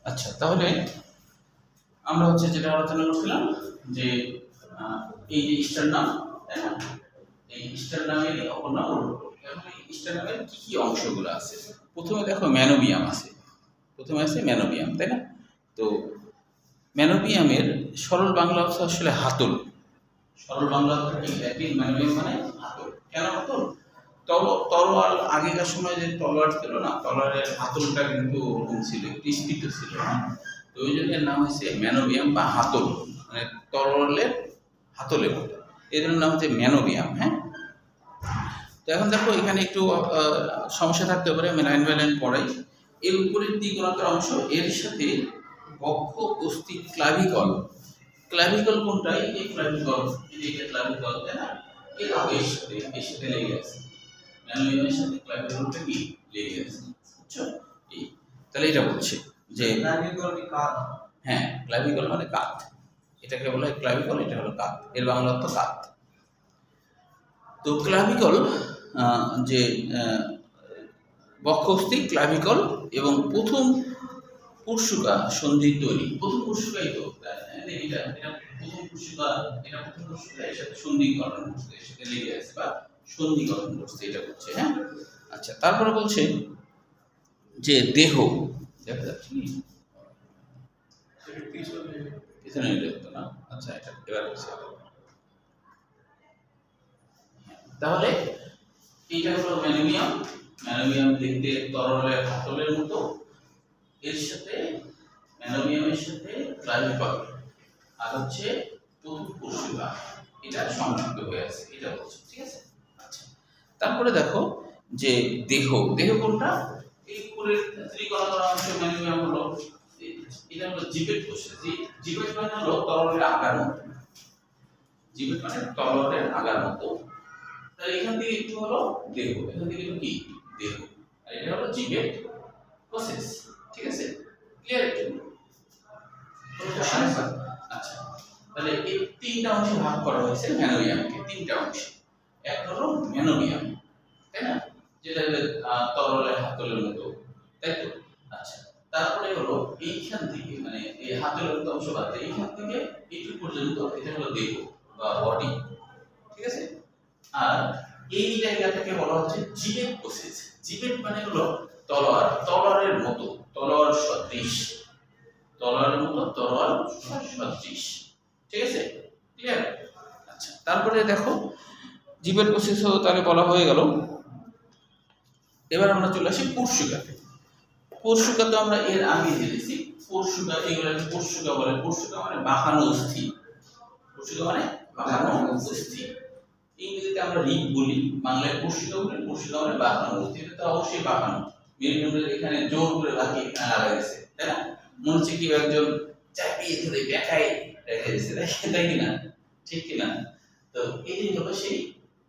আচ্ছা, তাহলে আমরা যেটা আলোচনা করছিলাম যে এই যে স্টারনাম, তাই না? এই স্টারনামের অপর নাম উরুক্র। এখন এই স্টারনামের কি কি অংশগুলো আছে? প্রথমে দেখো ম্যানোবিয়াম আছে, প্রথমে আছে ম্যানোবিয়াম, তাই না? তো ম্যানোবিয়ামের সরল বাংলা অর্থ আসলে হাতল। সরল বাংলা অর্থ কি? ল্যাটিন ম্যানোবিয়াম মানে হাতল। কেন হাতল? তলোয়ার, আগেকার সময় যে তলোয়ার ছিল না, তলোয়ারের হাতলটা কিন্তু ওরকম ছিল, একটু স্ফীত ছিল, হ্যাঁ? তো ওই জন্য এর নাম হচ্ছে ম্যানোবিয়াম বা হাতল, মানে তলোয়ারের হাতলের মতো, এই জন্য নাম হচ্ছে ম্যানোবিয়াম। হ্যাঁ, তো এখন দেখো এখানে একটু সমস্যা থাকতে পারে, আমি লাইন বাই লাইন পড়াই। এর উপরের দ্বিগুণাকার অংশ, এর সাথে বক্ষ অস্থি ক্লাভিকল। ক্লাভিকল কোনটা? এই ক্লাভিকল, এটা ক্লাভিকল, তাই না? এটা এর সাথে লেগে আছে, ম্যানোবিয়ামের সাথে ক্লাভিকলটা কি লেগে আছে, বুঝছো? এই তাহলে এটা বলছে যে ক্লাভিকল কি কাঁধ? হ্যাঁ, ক্লাভিকল মানে কাঁধ, এটাকে বলা হয় ক্লাভিকল, এটা হলো কাঁধ, এর বাংলা অর্থ কাঁধ। তো ক্লাভিকল যে বক্ষস্থি, ক্লাভিকল এবং প্রথম পুরসুকা সন্ধি তৈরি, প্রথম পুরসুকাই তো এটা প্রথম পুরসুকা, এটা প্রথম পুরসুকা এর সাথে সন্ধি গঠন করছে, এর সাথে লেগে আছে বা সন্ধি গঠন করছে, এটা বলছে। হ্যাঁ, আচ্ছা, তারপরে বলছে যে দেহ, দেখা যাচ্ছে কি পিছনে দেখতো না? আচ্ছা, এটা এবার বলছে। তাহলে এইটা হলো ম্যানোবিয়াম। ম্যানোবিয়াম দেখতে তরলের হাতলের মতো, এর সাথে ম্যানোবিয়ামের সাথে ক্লাভিকল আর হচ্ছে প্রথম পুরসুকা, এটা সংযুক্ত হয়ে আছে, এটা বলছে। ঠিক আছে, আচ্ছা, তারপরে দেখো যে দেহ, দেহ কোনটা? এই উপরের ত্রিকোণাকার অংশ ম্যানোবিয়াম হলো, এটা হলো জিবেট কোষ। জিবেট মানে হলো তরলের আগার মতো, জিবেট মানে তরলের আগার মতো। তাহলে এখান থেকে একটু হলো দেহ, এখান থেকে কি দেহ, আর এটা হলো জিবেট প্রসেস। ঠিক আছে, ক্লিয়ার? একটু আচ্ছা, তাহলে এই তিনটা অংশে ভাগ করা হয়েছে ম্যানোবিয়ামকে, তিনটা অংশে। এক হলো ম্যানোবিয়াম, তাই না, যেটা তরলের হাতলের মতো, তাই তো? আচ্ছা, তারপরে হলো এইখান থেকে, মানে এই হাতলের মতো অংশ বাদ দিয়ে এইখান থেকে এইটুকু পর্যন্ত, এটা হলো দেহ বা বডি। ঠিক আছে, আর এই জায়গাটাকে বলা হচ্ছে জিবেট প্রসেস। জিবেট মানে হলো তলোয়ার, তলোয়ারের মতো, তলোয়ার সদৃশ, তলোয়ারের মতো, তলোয়ার সদৃশ। ঠিক আছে, ক্লিয়ার? আচ্ছা, তারপরে দেখো জিবেট প্রসেস তাহলে বলা হয়ে গেল। এবার আমরা চলে আসি পুরসুকাতে। পুরসুকা তো আমরা এর আগে জেনেছি, পুরসুকা, এগুলোকে পুরসুকা বলে। পুরসুকা মানে বাঁকানো অস্থি, পুরসুকা মানে বাঁকানো অস্থি। ইংরেজিতে আমরা রিব বলি, বাংলায় পুরসুকা বলি। পুরসুকা মানে বাঁকানো অস্থি, এটা তো অবশ্যই বাঁকানো, মেরুদণ্ডের এখানে জোর করে বাঁকিয়ে এখানে লাগা গেছে, তাই না? মনে হচ্ছে কেউ একজন চাপিয়ে ধরে ব্যাকায় রেখে দিয়েছে, তাই কিনা? ঠিক কিনা? তো এই যে হলো সেই,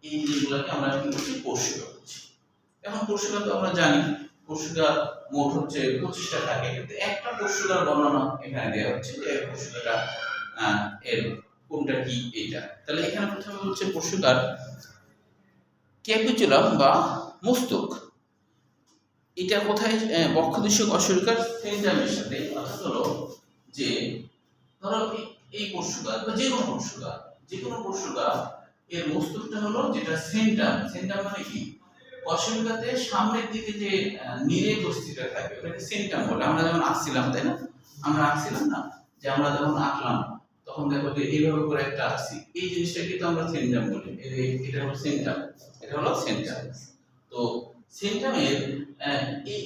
এই জিনিসগুলোকে আমরা কি করছি? পুরসুকা করছি। এখন পুরসুকা তো আমরা জানি, পুরসুকা মোট হচ্ছে 25টা থাকে, কিন্তু একটা পুরসুকার বর্ণনা এখানে দেওয়া হচ্ছে যে পুরসুকাটা এর কোনটা কি, এইটা। তাহলে এখানে প্রথমে হচ্ছে পুরসুকার ক্যাপিচুলাম বা মস্তক। এটা কোথায়? বক্ষদেশীয় অশ্বরিকার সেন্ট্রামের সাথে, অর্থাৎ হলো যে ধরো এই পুরসুকা বা যে কোনো পুরসুকা এর মস্তকটা হলো যেটা সেন্ট্রাম। সেন্ট্রাম মানে কি? অশ্বরিকাতে সামনের দিকে যে নিরেট অস্থিটা থাকে ওটাকে সেন্ট্রাম বলে। আমরা যেমন আঁকছিলাম, তাই না? আমরা আঁকছিলাম না, যে আমরা যখন আঁকলাম তখন দেখো যে এইভাবে করে একটা আঁকছি, এই জিনিসটাকে তো আমরা সেন্ট্রাম বলি। এটা হলো সেন্ট্রাম, এটা হলো সেন্ট্রাম। তো সেন্ট্রামের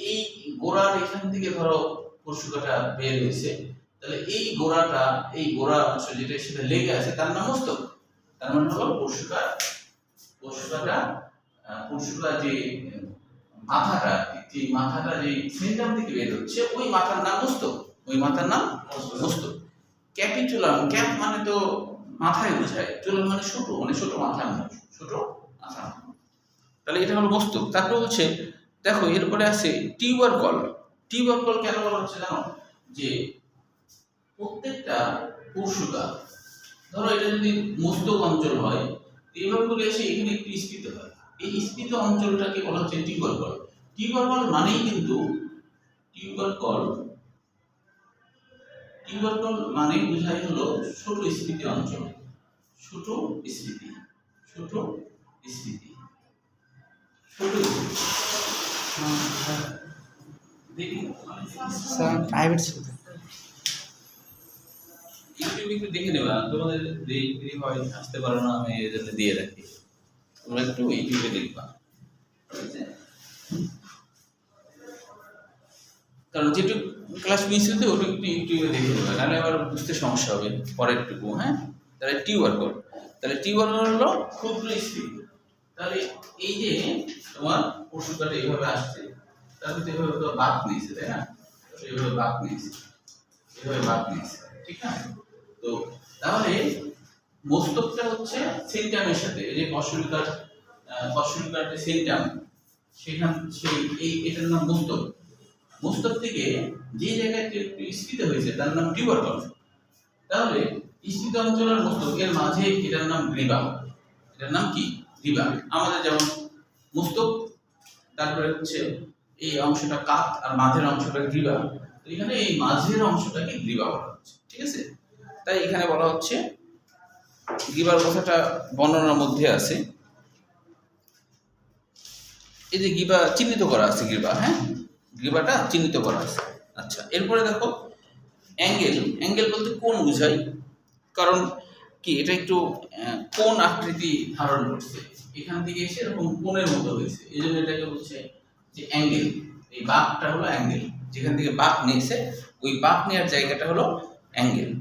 এই গোড়ার এখান থেকে ধরো পুরসুকাটা বের হয়েছে, তাহলে এই গোড়াটা, এই গোড়া অংশ যেটা সেটা লেগে আছে, তার নাম মস্তক। তার মানে হলো পুরসুকাটা পুরসুকা যে মাথাটা, যে মাথাটা যে সেন্ট্রাম থেকে বের হচ্ছে, ওই মাথার নাম মস্তক, ওই মাথার নাম মস্তক। ক্যাপিচুলাম, ক্যাপ মানে তো মাথায় বোঝায়, চুলাম মানে ছোট, মানে ছোট মাথা, ছোট মাথা। তাহলে এটা হলো মস্তক। তারপরে হচ্ছে দেখো এরপরে আছে টিউবারকল। টিউবারকল কেন বলা হচ্ছে জানো? যে প্রত্যেকটা পুরসুকা, ধরো এটা যদি মস্তক অঞ্চল হয়, টিউবারকল এসে এখানে একটু স্ফীত হয়, এই স্ফীত অঞ্চলটাকে বলা হচ্ছে টিউবারকল। টিউবারকল মানেই কিন্তু, টিউবারকল ইনভলভড মানে বোঝায় হলো ছোট স্মৃতি অঞ্চল, ছোট স্মৃতি, ছোট স্মৃতি, ছোট দেখি প্রাইভেট ছিল ইউটিউবে একটু দেখে নেবা, তোমাদের দেরি হয় আসতে পারো না, আমি এই জন্য দিয়ে রাখি, তোমরা একটু ইউটিউবে দেখবা, ঠিক আছে? কারণ যেটুকু ক্লাস মিস হতে ওটা একটু ইউটিউবে দেখে নেবে, নাহলে আবার বুঝতে সমস্যা হবে পরেরটুকু। হ্যাঁ, তাহলে টিউবার কোড, তাহলে টিউবার হলো ক্ষুদ্র স্মৃতি। তাহলে এই যে তোমার পশুটাটা এইভাবে আসছে, তার ভিতরে এভাবে তো বাঁক নিয়েছে, তাই না? এইভাবে বাঁক নিয়েছে, এইভাবে বাঁক নিয়েছে, ঠিক না? তো তাহলে মস্তকটা হচ্ছে সেন্টামের সাথে, এই যে কশলিকার সেন্টাম, সেখান সেই এই এটার নাম মস্তক। মস্তক থেকে যে জায়গায় স্ফীত হয়েছে তার নাম টিউবারকল। তাহলে স্ফীত অঞ্চল আর মস্তক এর মাঝে এটার নাম গ্রীবা। এটার নাম কি? গ্রীবা। আমাদের যেমন মস্তক, তারপরে হচ্ছে এই অংশটা কাত আর মাঝের অংশটা গ্রীবা, তো এখানে এই মাঝের অংশটাকে গ্রীবা বলা হচ্ছে, ঠিক আছে? তাই এখানে বলা হচ্ছে গ্রীবার কথাটা বর্ণনার মধ্যে আছে, এই যে গ্রীবা চিহ্নিত করা আছে, গ্রীবা, হ্যাঁ, গ্রীবাটা চিহ্নিত করা আছে। আচ্ছা, এরপরে দেখো অ্যাঙ্গেল। অ্যাঙ্গেল বলতে কোণ বোঝায়, কারণ কি এটা একটু কোণ আকৃতি ধারণ করছে, এখান থেকে এসে এরকম কোণের মতো হয়েছে, এই জন্য এটাকে বলছে যে অ্যাঙ্গেল। এই বাঁকটা হলো অ্যাঙ্গেল, যেখান থেকে বাঁক নিয়েছে ওই বাঁক নেওয়ার জায়গাটা হলো অ্যাঙ্গেল।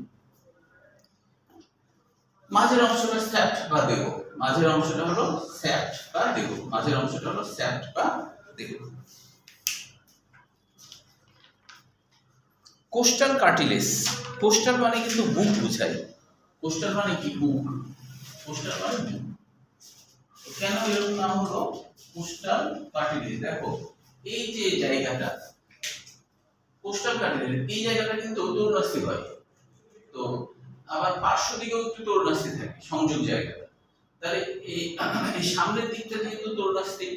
মাঝের অংশটা স্যাপ্ট বা দেহ, মাঝের অংশটা হলো স্যাপ্ট বা দেহ, মাঝের অংশটা হলো স্যাপ্ট বা দেহ। কোস্টাল কার্টিলেজ, কোস্টাল মানে কিন্তু বুক বোঝায়। কোস্টাল মানে কি? বুক। কোস্টাল মানে বুক। কেন এরকম নাম হলো কোস্টাল কার্টিলেজ? দেখো এই যে জায়গাটা কোস্টাল কার্টিলেজ, এই জায়গাটা কিন্তু তরুণাস্থি হয়, তো আবার পার্শ্ব দিকেও একটু তরুণাস্থি থাকে, সংযোগ জায়গাটা। তাহলে এই সামনের দিকটা যেহেতু তরুণাস্থি,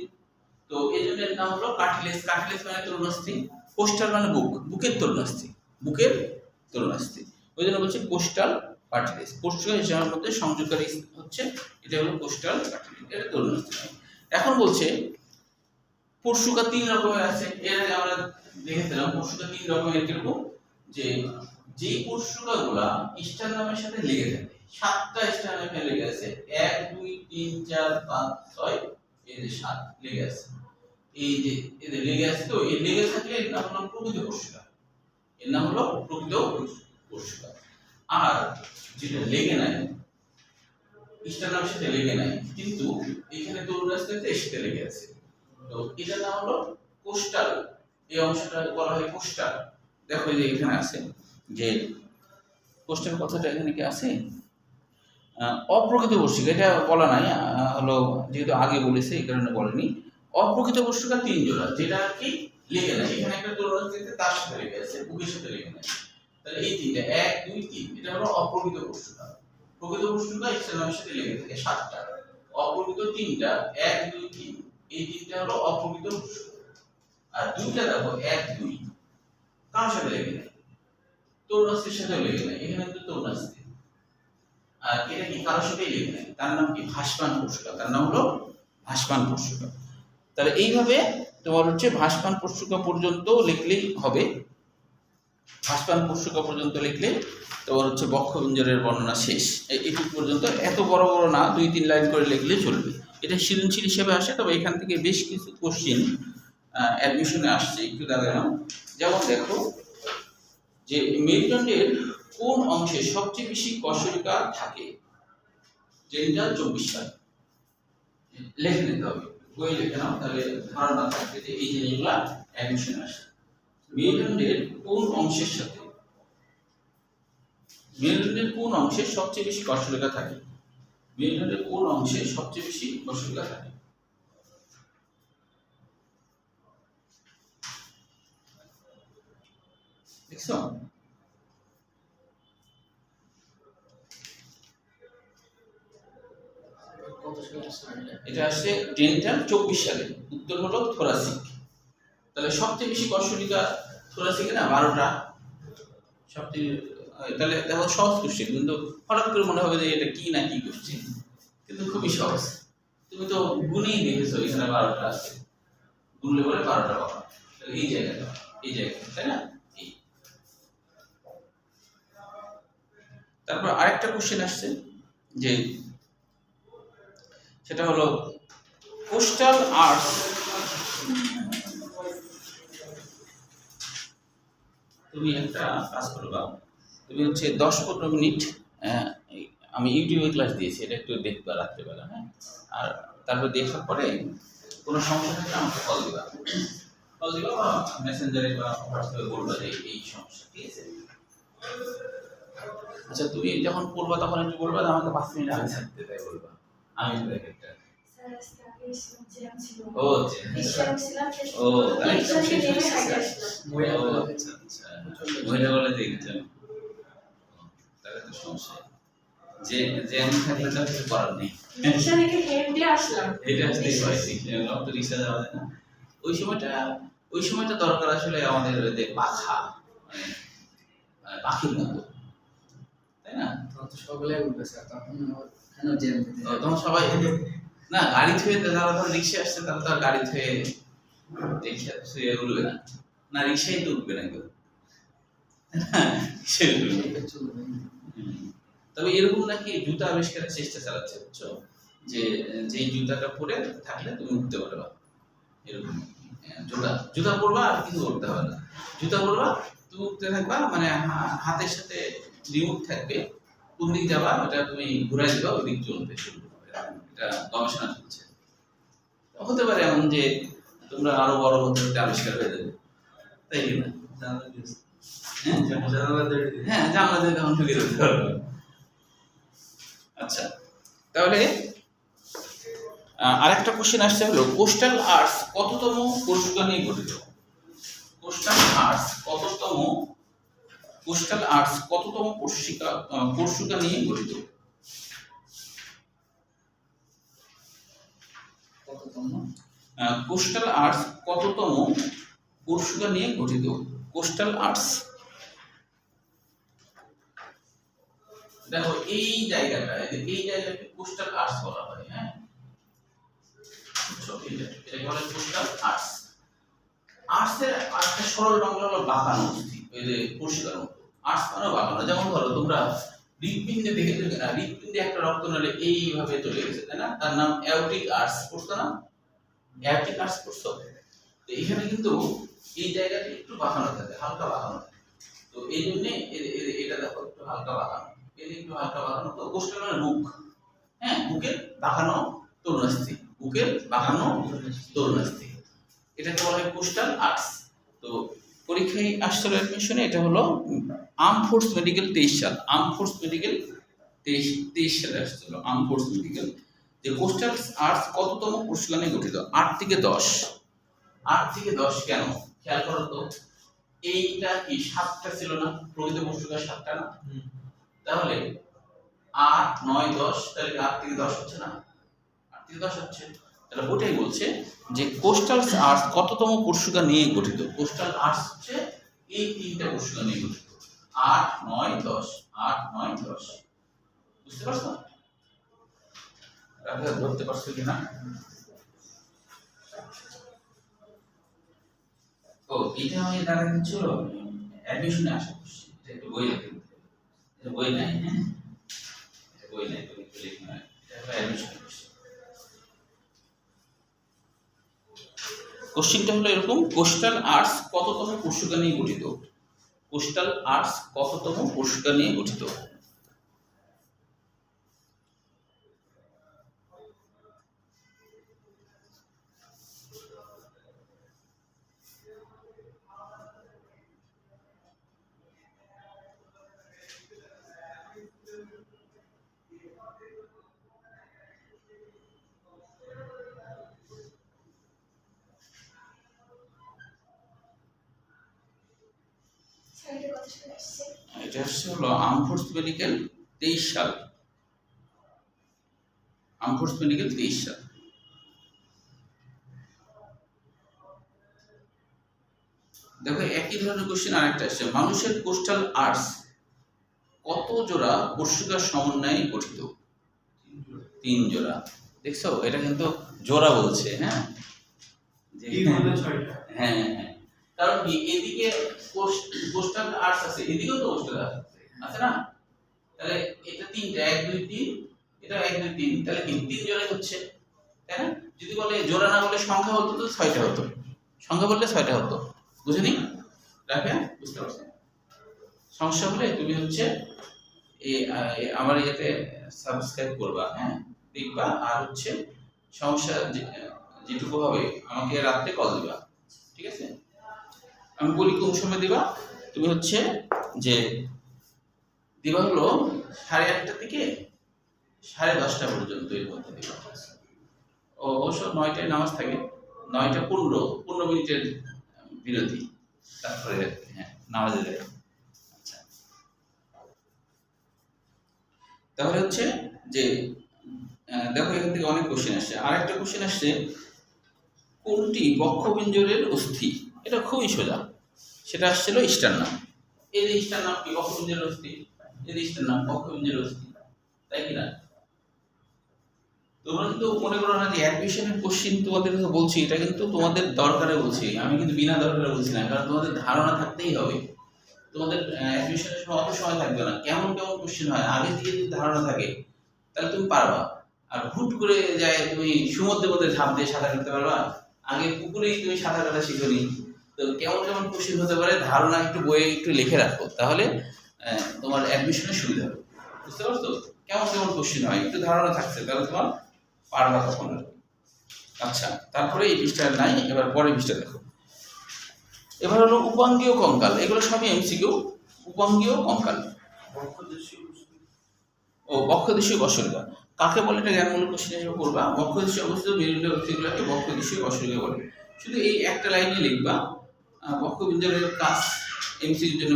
তো এই জন্য এর নাম হলো কার্টিলেজ। কার্টিলেজ মানে তরুণাস্থি, কোস্টাল মানে বুক, বুকের তরুণাস্থি, বুকের তরুণাস্থি, ওই জন্য বলছে কোস্টাল কার্টিলেজ। কোস্টাল হিসাবের মধ্যে সংযোগকারী হচ্ছে, এটা হলো কোস্টাল কার্টিলেজ, এটা তরুণাস্থি। এখন বলছে পরশুকা তিন রকমের আছে, এর আগে আমরা দেখেছিলাম পরশুকা তিন রকমের, কিরকম যে যেই পরশুকাগুলা স্টারনামের সাথে লেগে থাকে, 7টা স্টারনামে লেগে আছে, 1 2 3 4 5 6, এই যে 7 লেগে আছে, এই যে এদের লেগে আছে, তো এই লেগে থাকলে এর নাম হলো প্রকৃত পরশুকা, এর নাম হলো প্রকৃত পরশুকা। আর যেটা লেগে নাই, স্টারনামের সাথে লেগে নাই, কিন্তু এখানে তরুণাস্থিতে সাথে লেগে আছে, তো এটার নাম হলো কোস্টাল। এই অংশটা বলা হয় কোস্টাল। দেখো এই যে এখানে আছে যে কোস্টাল কথাটা এখানে কি আছে, অপ্রকৃত পরশুকা, এটা বলা নাই, হলো যেহেতু আগে বলেছে এই কারণে বলেনি। অপ্রকৃত পরশুকা 3 জোড়া, যেটা কি লেগে নাই, এখানে একটা তরুণাস্থিতে তার সাথে লেগে আছে, বুকের সাথে লেগে নাই, তাহলে এই তিনটা 1 2 3, এটা হলো অপ্রকৃত পরশুকা। প্রকৃত পরশুকা স্টারনামের সাথে লেগে থাকে 7টা, অপ্রকৃত 3টা, 1 2 3, এই তিনটা হলো অপ্রকৃত পরশুকা। আর দুইটা দেখো 1 2, কার সাথে লেগে নাই? তরুণাস্থির সাথে লেগে নাই, এখানে তো তরুণাস্থি। আর এটা কি কারোর সাথেই লেগে নাই, তার নাম কি? ভাসমান পরশুকা, তার নাম হলো ভাসমান পরশুকা। তাহলে এইভাবে তোমার হচ্ছে ভাসমান পরশুকা পর্যন্ত লিখলেই হবে, ভাসমান পরশুকা পর্যন্ত লিখলে তোমার হচ্ছে বক্ষগুঞ্জরের বর্ণনা শেষ। এইটুকু পর্যন্ত, এত বড় বড় না, 2-3 লাইন করে লিখলে চলবে। এটা সৃজনশীল হিসেবে আসে, তবে এখান থেকে বেশ কিছু কোশ্চেন অ্যাডমিশনে আসছে, একটু দাঁড়ানো। যেমন দেখো যে মেরুদণ্ডের কোন অংশে সবচেয়ে বেশি কশলিকা থাকে? জেন্টাল 24 সাল লিখে নিতে হবে, বই লিখে নাও, তাহলে ধারণা থাকবে যে এই জিনিসগুলা অ্যাডমিশনে আসে। মেরুদণ্ডের কোন অংশের সাথে, মেরুদণ্ডের কোন অংশে সবচেয়ে বেশি কশলিকা থাকে? মেরুদণ্ডের কোন অংশে সবচেয়ে বেশি কশলিকা থাকে? দেখছো? এটা আসছে ডেন্টাল 24 সালে, উত্তর হলো থোরাসিক। তাহলে সবচেয়ে বেশি কশলিকা থোরাসিকে না, 12টা সবচেয়ে তাহলে দেখো সহজ কোশ্চেন, কিন্তু হঠাৎ করে মনে হবে যে এটা কি না কি কোশ্চেন, কিন্তু খুবই সহজ। তুমি তো গুণেই দেখেছো এখানে 12টা আছে, গুনলে পরে 12টা পাবা। তাহলে এই জায়গাটা, তাই না? এই তারপর আরেকটা কোশ্চেন আসছে, যে সেটা হলো কোস্টাল আর্টস। তুমি একটা কাজ করবা, তুমি হচ্ছে 10-15 মিনিট, আমি ইউটিউবে ক্লাস দিয়েছি, এটা একটু দেখবা রাত্রেবেলা, হ্যাঁ? আর তারপর দেখার পরে কোনো সমস্যা থাকলে আমাকে কল দিবা বা মেসেঞ্জারে বা হোয়াটসঅ্যাপে বলবা যে এই সমস্যা, ঠিক আছে? আচ্ছা, তুমি যখন পড়বা তখন একটু বলবা যে আমাকে 5 মিনিট আগে ছাড়তে, তাই বলবা। আমি একটা ও ও তাহলে মহিলা বলে দেখছেন, তাহলে তো সমস্যা, যে যে আমি থাকলে তো কিছু করার নেই। এটা আসতেই হয়, লোক তো রিক্সা যাওয়া যায় না। ওই সময়টা দরকার আসলে আমাদের যে পাখা, মানে পাখির মতো, তাই না? তখন তো সকলে উঠতেছে, তখন কেন জ্যাম তখন সবাই না গাড়ি থুয়ে, যারা ধর রিক্সা আসছে তারা তো আর গাড়ি থুয়ে রিক্সা থুয়ে উঠবে না, না রিক্সাই তো উঠবে না কেউ। তবে এরকম নাকি জুতা আবিষ্কারের চেষ্টা চালাচ্ছে, বুঝছো? যে যেই জুতাটা পরে থাকলে তুমি উঠতে পারবা, এরকম জুতা পরবা আর কিছু করতে হবে না, জুতা পরবা তুমি উঠতে থাকবা, মানে হাতের সাথে রিমোট থাকবে, কোন দিক যাবা ওটা তুমি ঘুরাই দিবা, ওই দিক চলবে শুরু হবে। এটা গবেষণা চলছে, হতে পারে এমন যে তোমরা আরো বড় হতে হতে আবিষ্কার হয়ে যাবে, তাই না? হ্যাঁ, জানলা দিয়ে তখন ঢুকে যেতে পারবে। আচ্ছা, তাহলে আরেকটা কোশ্চেন আসছে হলো কোস্টাল আর্টস কততম পরশুকা নিয়ে গঠিত? কোস্টাল আর্টস কততম পরশুকা নিয়ে গঠিত? কোস্টাল আর্টস কততম পরশুকা নিয়ে গঠিত? কোস্টাল আর্টস, দেখো এই জায়গাটাকে কোস্টাল আর্টস বলা হয়, হ্যাঁ? এটা বলে কোস্টাল আর্টস। আর্টসের আরেকটা সরল বাংলা হলো বাঁকানো অস্থি, ওই যে পরশুকার মতো। আর্টস মানে বাঁকানো, যেমন ধরো তোমরা হৃৎপিণ্ডে দেখেছো কিনা, হৃৎপিণ্ডে একটা রক্তনালী এইভাবে চলে গেছে, তাই না? তার নাম অ্যাওর্টিক আর্টস, পড়ছো না? অ্যাওর্টিক আর্টস পড়ছো? তো এখানে কিন্তু এই জায়গাটা একটু বাঁকানো থাকে, হালকা বাঁকানো থাকে, তো এই জন্য এটা দেখো একটু হালকা বাঁকানো, একটু হালকা বাঁকানো। তো কোস্টাল মানে বুক, হ্যাঁ, বুকের বাঁকানো তরুণাস্থি, বুকের বাঁকানো তরুণাস্থি, এটাকে বলা হয় কোস্টাল আর্টস। তো পরীক্ষায় আসছিল অ্যাডমিশনে, এটা হলো আর্ম ফোর্স মেডিকেল 23 সাল, আর্ম ফোর্স মেডিকেল 23 সালে আসছিল আর্ম ফোর্স মেডিকেল, যে কোস্টাল আর্টস কততম পরশুকা নিয়ে গঠিত? 8 থেকে 10। 8 থেকে 10 কেন খেয়াল করো তো, এইটা কি 7টা ছিল না? প্রকৃত পরশুকা 7টা না? তাহলে 8, 9, 10, তাহলে 8 থেকে 10 হচ্ছে না? 8 থেকে 10 হচ্ছে। তাহলে ওটাই বলছে যে কোস্টাল আর্টস কততম পরশুকা নিয়ে গঠিত? কোস্টাল আর্টস হচ্ছে এই 3টা পরশুকা নিয়ে গঠিত, 8, 9, 10, 8, 9, 10। বুঝতে পারছো? ধরতে পারছো কিনা? ও এটা আমি দ্বারা ছিল অ্যাডমিশনে আসা করছি, এটা একটু বই লিখে দিতে, এটা বই নাই, হ্যাঁ, এটা বই নাই, তুমি একটু লিখে নাও, এটা হলো অ্যাডমিশন করছি। কোশ্চেনটা হলো এরকম, কোস্টাল আর্টস কততম পরশুকা নিয়ে গঠিত? কোস্টাল আর্টস কততম পরশুকা নিয়ে গঠিত? এটা হলো আর্ম ফোর্স মেডিকেল 23 সাল, আর্ম ফোর্স মেডিকেল 23 সাল। দেখো একই ধরনের কোশ্চেন আরেকটা আসছে, মানুষের কোস্টাল আর্টস কত জোড়া কোষিকার সমন্বয়ে গঠিত? 3 জোড়া। দেখছো, এটা কিন্তু জোড়া বলছে, হ্যাঁ যে হ্যাঁ হ্যাঁ, কারণ কি এদিকে কোষ্ঠক আর্টস আছে, এদিকেও তো কোষ্ঠক আছে না, তাহলে এটা 3টা, 1 2 3, এটা 1 2 3, তাহলে কি 3 জোড়াই হচ্ছে, তাই না? যদি বলে জোড়া না বলে সংখ্যা হতো তো 6টা হতো, সংখ্যা বললে 6টা হতো। বুঝেনি? রাখে বুঝতে পারছো? সমস্যা হলে তুমি হচ্ছে আমার ইয়েতে সাবস্ক্রাইব করবা, হ্যাঁ, দেখবা, আর হচ্ছে সমস্যা যেটুকু হবে আমাকে রাত্রে কল দিবা, ঠিক আছে? আমি বলি কোন সময় দিবা, তুমি হচ্ছে যে দিবা হলো 8:30 থেকে 10:30 পর্যন্ত, এর মধ্যে দিবা। অবশ্য 9টায় নামাজ থাকে, 9টা 15 মিনিটের বিরতি, তারপরে হ্যাঁ নামাজে যায়। আচ্ছা, তাহলে হচ্ছে যে দেখো এখান থেকে অনেক কোশ্চেন আসছে। আরেকটা কোশ্চেন আসছে, কোনটি বক্ষবিঞ্জরের অস্থি? এটা খুবই সোজা, সেটা আসছিল স্টার্নাম। এই যে স্টার্নাম কি বক্ষবিঞ্জরের অস্থি, এই যে স্টার্নাম বক্ষবিঞ্জরের অস্থি, তাই কিনা? তোমরা কিন্তু মনে করো না যে অ্যাডমিশনের কোশ্চেন তোমাদের বলছি, এটা কিন্তু তোমাদের দরকারে বলছি, আমি কিন্তু বিনা দরকারে বলছি না, কারণ তোমাদের ধারণা থাকতেই হবে। তোমাদের অ্যাডমিশনের সময় অত সময় থাকবে না, কেমন কেমন কোশ্চেন হয় আগে থেকে যদি ধারণা থাকে তাহলে তুমি পারবা। আর হুট করে যায় তুমি সমুদ্রের মধ্যে ঝাঁপ দিয়ে সাঁতার কাটতে পারবা? আগে পুকুরেই তুমি সাঁতার কাটা শিখোনি, তো কেমন কেমন কোশ্চেন হতে পারে ধারণা একটু বইয়ে একটু লিখে রাখো, তাহলে তোমার অ্যাডমিশনের সুবিধা হবে। বুঝতে পারছো? কেমন কেমন কোশ্চেন হয় একটু ধারণা থাকছে, তাহলে তোমার পারবা তখন। আচ্ছা, তারপরে এই পৃষ্ঠা নাই, এবার পরের পৃষ্ঠা দেখো। এবার হলো উপাঙ্গীয় কঙ্কাল, এগুলো সবই এমসিকিউ। উপাঙ্গীয় কঙ্কাল ও বক্ষদেশীয় কশরিকা কাকে বলে, এটা জ্ঞানমূলক কোশ্চেন হিসেবে করবা। বক্ষদেশে অবস্থিত মেরুদণ্ডীয় অস্থিগুলোকে বক্ষদেশীয় কশরিকা বলে। শুধু এই একটা লাইনে লিখবা, বক্ষবিঞ্জরের কাজ এমসিকিউর জন্য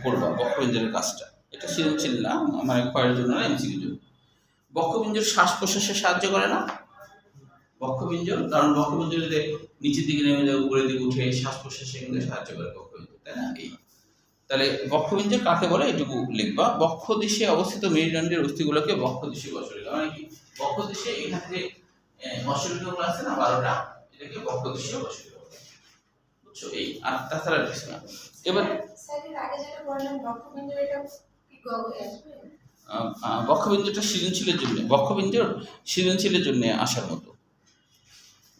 করবা, বক্ষবিঞ্জরের কাজটা। এটা সৃজনশীল না, মানে ক্ষয়ের জন্য না, এমসিকিউর জন্য। বক্ষবিঞ্জর শ্বাস প্রশ্বাসে সাহায্য করে না? বক্ষবিঞ্জর, কারণ বক্ষবিঞ্জর যদি নিচের দিকে নেমে যায় উপরের দিকে উঠে শ্বাস প্রশ্বাসে কিন্তু সাহায্য করে বক্ষবিঞ্জর, তাই না? এই তাহলে বক্ষবিঞ্জর কাকে বলে এটুকু লিখবা। বক্ষদেশে অবস্থিত মেরুদণ্ডের অস্থিগুলোকে বক্ষদেশীয় কশরিকা, মানে কি বক্ষদেশে এখানে যে কশরিকাগুলো আছে না 12টা, এটাকে বক্ষদেশীয় কশরিকা বলে। বুঝছো? এই আর তাছাড়া কিছু না। এবার স্যার আগে যেটা বললেন বক্ষবিঞ্জর, এটা কি গগলে আসবে? বক্ষবিঞ্জরটা সৃজনশীলের জন্য, বক্ষবিঞ্জর সৃজনশীলের জন্য আসার মতো,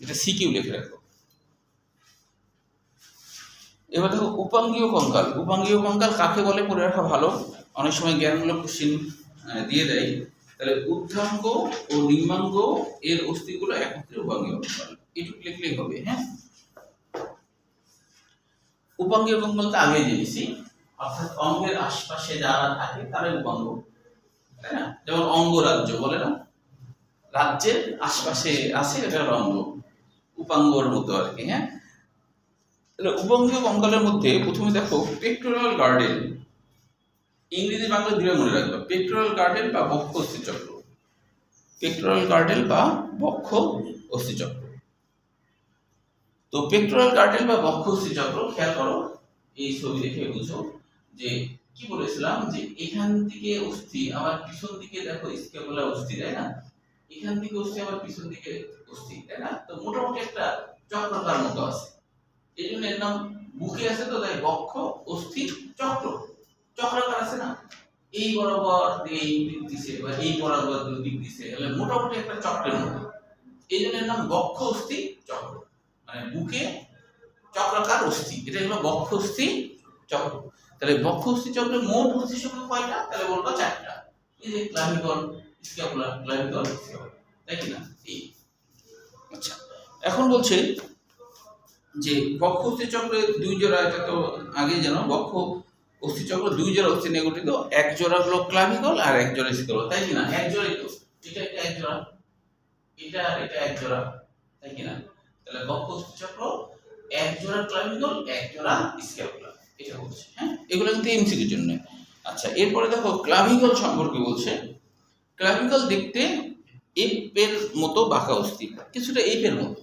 এটা সিকিউ লিখে রাখো। এবার দেখো উপাঙ্গীয় কঙ্কাল। উপাঙ্গীয় কঙ্কাল কাকে বলে পড়ে রাখা ভালো, অনেক সময় জ্ঞানমূলক কোশ্চেন দিয়ে দেয়। তাহলে ঊর্ধ্বাঙ্গ ও নিম্নাঙ্গ এর অস্থিগুলো একত্রে উপাঙ্গীয় কঙ্কাল, এটুকু লিখলেই হবে। হ্যাঁ, উপাঙ্গীয় কঙ্কাল তো আগেই জেনেছি, অর্থাৎ অঙ্গের আশপাশে যারা থাকে তারাই উপাঙ্গ, তাই না? যেমন অঙ্গরাজ্য বলে না, রাজ্যের আশপাশে আছে, এটা অঙ্গ, উপাঙ্গর মতো আর কি। হ্যাঁ, তাহলে উপাঙ্গীয় কঙ্কালের মধ্যে প্রথমে দেখো পেক্টোরাল গার্ডেল, ইংরেজি বাংলা দুটো মনে রাখবে, পেক্টোরাল গার্ডেল বা বক্ষ অস্থিচক্র, পেক্টোরাল গার্ডেল বা বক্ষ অস্থিচক্র। তো পেক্টোরাল গার্ডেল বা বক্ষ অস্থিচক্র খেয়াল করো, এই ছবি দেখে বুঝো যে কি বলেছিলাম, যে এখান থেকে অস্থি আবার পিছন দিকে দেখো স্ক্যাপুলার অস্থি, তাই না? এখান থেকে অস্থি আবার পিছন দিকে অস্থি, তাই না? তো মোটামুটি একটা চক্রাকার মতো আছে, এই জন্য এর নাম। বুকে আছে তো তাই বক্ষ অস্থি চক্র, চক্রাকার আছে না, এই বরাবর দিয়ে এই দিক দিছে বা এই বরাবর দুই দিক দিছে, তাহলে মোটামুটি একটা চক্রের মতো, এই জন্য এর নাম বক্ষ অস্থি চক্র, মানে বুকে চক্রাকার অস্থি, এটা হলো বক্ষ অস্থি চক্র। তাহলে বক্ষ অস্থি চক্রের মোট অস্থি সংখ্যা কয়টা? তাহলে বলবো 4টা। এই যে ক্লাভিকল, স্ক্যাপুলার, ক্লাভিকল, তাই কি না? এই আচ্ছা, এখন বলছে যে বক্ষ অস্থিচক্রে 2 জোড়া, এটা তো আগেই জানো, বক্ষ অস্থিচক্র 2 জোড়া অস্থি নিয়ে গঠিত, 1 জোড়া হলো ক্লাভিকল আর 1 জোড়া স্ক্যাপুলার, তাই কি না? 1 জোড়াই তো, এটা 1 জোড়া, এটা আর এটা 1 জোড়া, তাই কি না? তাহলে বক্ষ অস্থিচক্র 1 জোড়া ক্লাভিকল 1 জোড়া স্ক্যাপুলার, এটা বলছে। হ্যাঁ, এগুলো কিন্তু এমসিকিউর জন্য। আচ্ছা, এরপরে দেখো ক্লাভিকল সম্পর্কে বলছে। ক্লাভিকল দেখতে এপের মতো বাঁকা অস্থি, কিছুটা এপের মতো